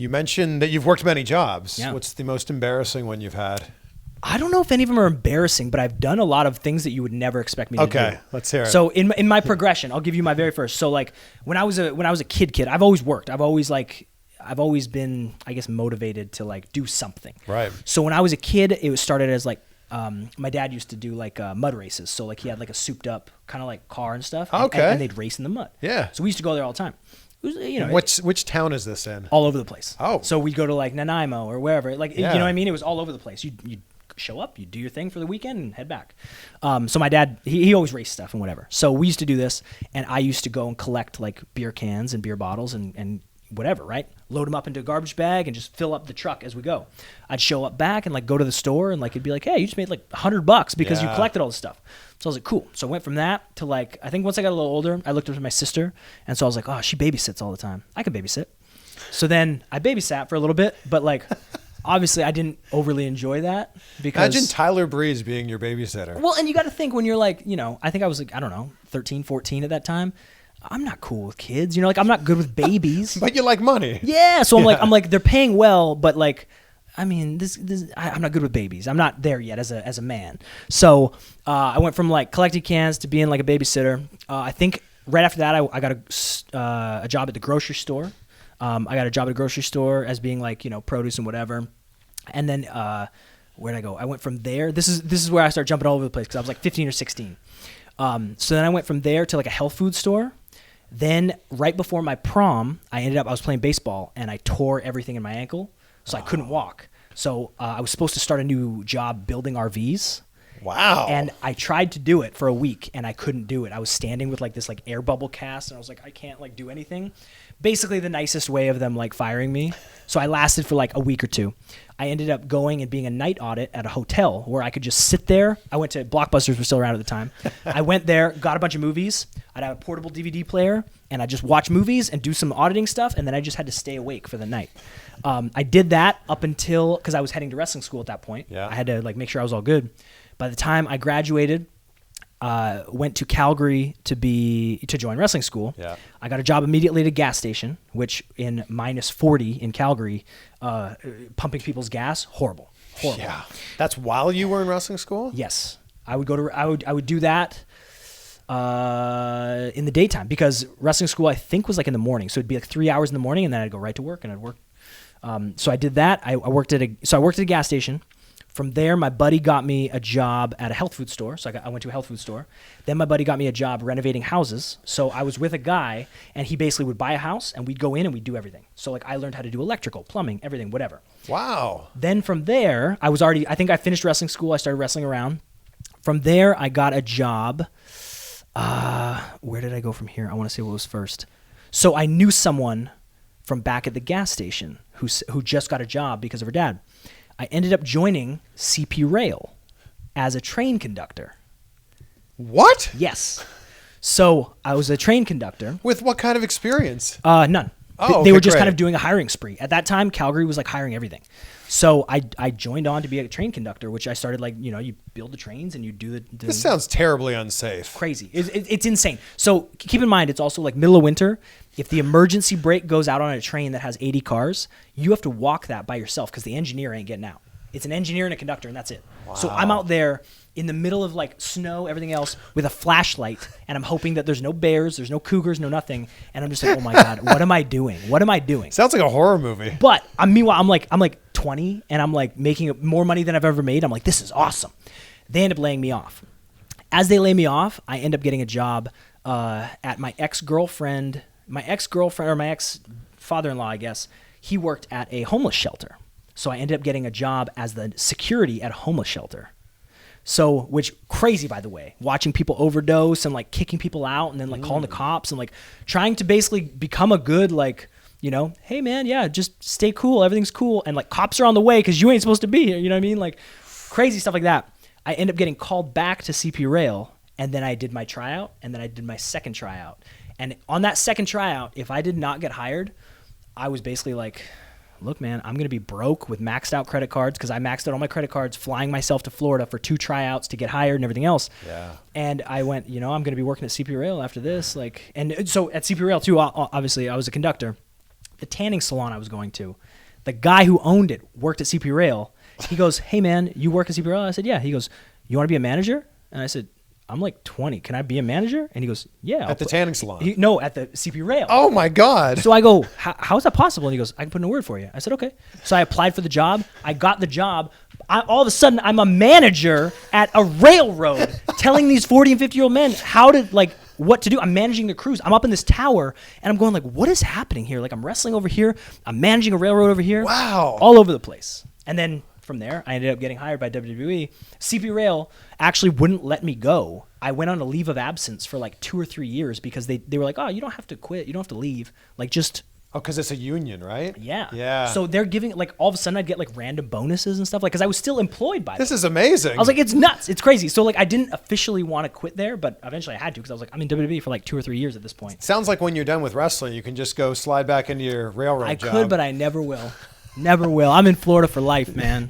You mentioned that you've worked many jobs. Yeah. What's the most embarrassing one you've had? I don't know if any of them are embarrassing, but I've done a lot of things that you would never expect me to do. Okay, let's hear it. So in my progression, I'll give you my very first. So like when I was a kid, I've always worked. I've always been, I guess, motivated to like do something. Right. So when I was a kid, it started as like my dad used to do like mud races. So like he had like a souped up kind of like car and stuff. Okay. And they'd race in the mud. Yeah. So we used to go there all the time. It was, Which town is this in? all over the place. Oh. So we'd go to like Nanaimo or wherever. Like, Yeah. you know what I mean? It was all over the place. You'd show up, you do your thing for the weekend and head back. So my dad, he always raced stuff and whatever. So we used to do this, and I used to go and collect like beer cans and beer bottles and whatever, right? Load them up into a garbage bag and just fill up the truck as we go. I'd show up back and like go to the store and like it'd be like, hey, you just made like $100 because you Yeah. collected all this stuff. So I was like, cool. So I went from that to like, I think once I got a little older, I looked up to my sister, and so I was like, oh, she babysits all the time. I could babysit. So then I babysat for a little bit, but like obviously I didn't overly enjoy that because Imagine Tyler Breeze being your babysitter. well, and you got to think when you're like, I think I was like, I don't know, 13, 14 at that time. I'm not cool with kids, like I'm not good with babies. But you like money. Yeah, so I'm like they're paying well, but like, I mean, I'm not good with babies. I'm not there yet as a man. So I went from like collecting cans to being like a babysitter. I think right after that, I got a job at the grocery store. I got a job at a grocery store as being like produce and whatever. And then where'd I go? I went from there. This is where I started jumping all over the place because I was like 15 or 16. So then I went from there to like a health food store. Then right before my prom, I was playing baseball and I tore everything in my ankle, so I couldn't walk. So I was supposed to start a new job building RVs. Wow. And I tried to do it for a week and I couldn't do it. I was standing with like this like air bubble cast and I was like, I can't like do anything. Basically the nicest way of them like firing me. So I lasted for like a week or two. I ended up going and being a night audit at a hotel where I could just sit there. I went to Blockbusters, were still around at the time. I went there, got a bunch of movies. I'd have a portable DVD player and I'd just watch movies and do some auditing stuff. And then I just had to stay awake for the night. I did that up until, because I was heading to wrestling school at that point. Yeah. I had to like make sure I was all good. By the time I graduated, went to Calgary to join wrestling school. Yeah. I got a job immediately at a gas station, which in minus 40 in Calgary, pumping people's gas, horrible. Yeah. That's while you were in wrestling school? Yes, I would do that in the daytime because wrestling school I think was like in the morning, so it'd be like 3 hours in the morning, and then I'd go right to work and I'd work. So I did that. I worked at a gas station. From there, my buddy got me a job at a health food store. So I went to a health food store. Then my buddy got me a job renovating houses. So I was with a guy, and he basically would buy a house, and we'd go in and we'd do everything. So like I learned how to do electrical, plumbing, everything, whatever. Wow. Then from there, I think I finished wrestling school. I started wrestling around. From there, I got a job. Where did I go from here? I want to say what was first. So I knew someone from back at the gas station who just got a job because of her dad. I ended up joining CP Rail as a train conductor. What? Yes. So I was a train conductor. With what kind of experience? None. Oh, they were just great. kind of doing a hiring spree. At that time, Calgary was like hiring everything. So I joined on to be a train conductor, which I started like, you build the trains and you do the This sounds terribly unsafe. crazy. It's insane. So keep in mind, it's also like middle of winter. If the emergency brake goes out on a train that has 80 cars, you have to walk that by yourself because the engineer ain't getting out. It's an engineer and a conductor, and that's it. Wow. So I'm out there in the middle of like snow, everything else, with a flashlight, and I'm hoping that there's no bears, there's no cougars, no nothing. And I'm just like, oh my God, what am I doing? What am I doing? Sounds like a horror movie. But meanwhile, I'm like 20, and I'm like making more money than I've ever made. I'm like, this is awesome. They end up laying me off. As they lay me off, I end up getting a job at my ex-girlfriend or my ex-father-in-law, I guess. He worked at a homeless shelter. So I ended up getting a job as the security at a homeless shelter. So, which crazy, by the way, watching people overdose and like kicking people out and then like calling the cops and like trying to basically become a good, like, hey man, yeah, just stay cool. Everything's cool. And like cops are on the way because you ain't supposed to be here. You know what I mean? Like crazy stuff like that. I end up getting called back to CP Rail, and then I did my tryout, and then I did my second tryout. And on that second tryout, if I did not get hired, I was basically like, look, man, I'm going to be broke with maxed out credit cards because I maxed out all my credit cards flying myself to Florida for 2 tryouts to get hired and everything else. Yeah. And I went, I'm going to be working at CP Rail after this. And so at CP Rail too, obviously I was a conductor. the tanning salon I was going to. The guy who owned it worked at CP Rail. He goes, "Hey man, you work at CP Rail?" I said, "Yeah." He goes, "You want to be a manager?" And I said, "I'm like 20. Can I be a manager?" And he goes, "Yeah." At the tanning salon? No, at the CP Rail. Oh my God. So I go, how is that possible? And he goes, "I can put in a word for you." I said, "Okay." So I applied for the job. I got the job. All of a sudden, I'm a manager at a railroad telling these 40 and 50-year-old men what to do. I'm managing the crews. I'm up in this tower, and I'm going like, what is happening here? Like, I'm wrestling over here. I'm managing a railroad over here. Wow. All over the place. And then from there, I ended up getting hired by WWE. CP Rail actually wouldn't let me go. I went on a leave of absence for like 2 or 3 years because they were like, "Oh, you don't have to quit. You don't have to leave. Like, just..." Oh, because it's a union, right? Yeah. Yeah. So they're giving, like, all of a sudden I'd get like random bonuses and stuff, like, because I was still employed by them. This is amazing. I was like, it's nuts. It's crazy. So, like, I didn't officially want to quit there, but eventually I had to because I was like, I'm in WWE for like 2 or 3 years at this point. Sounds like when you're done with wrestling, you can just go slide back into your railroad I job. could, but I never will. Never will. I'm in Florida for life, man.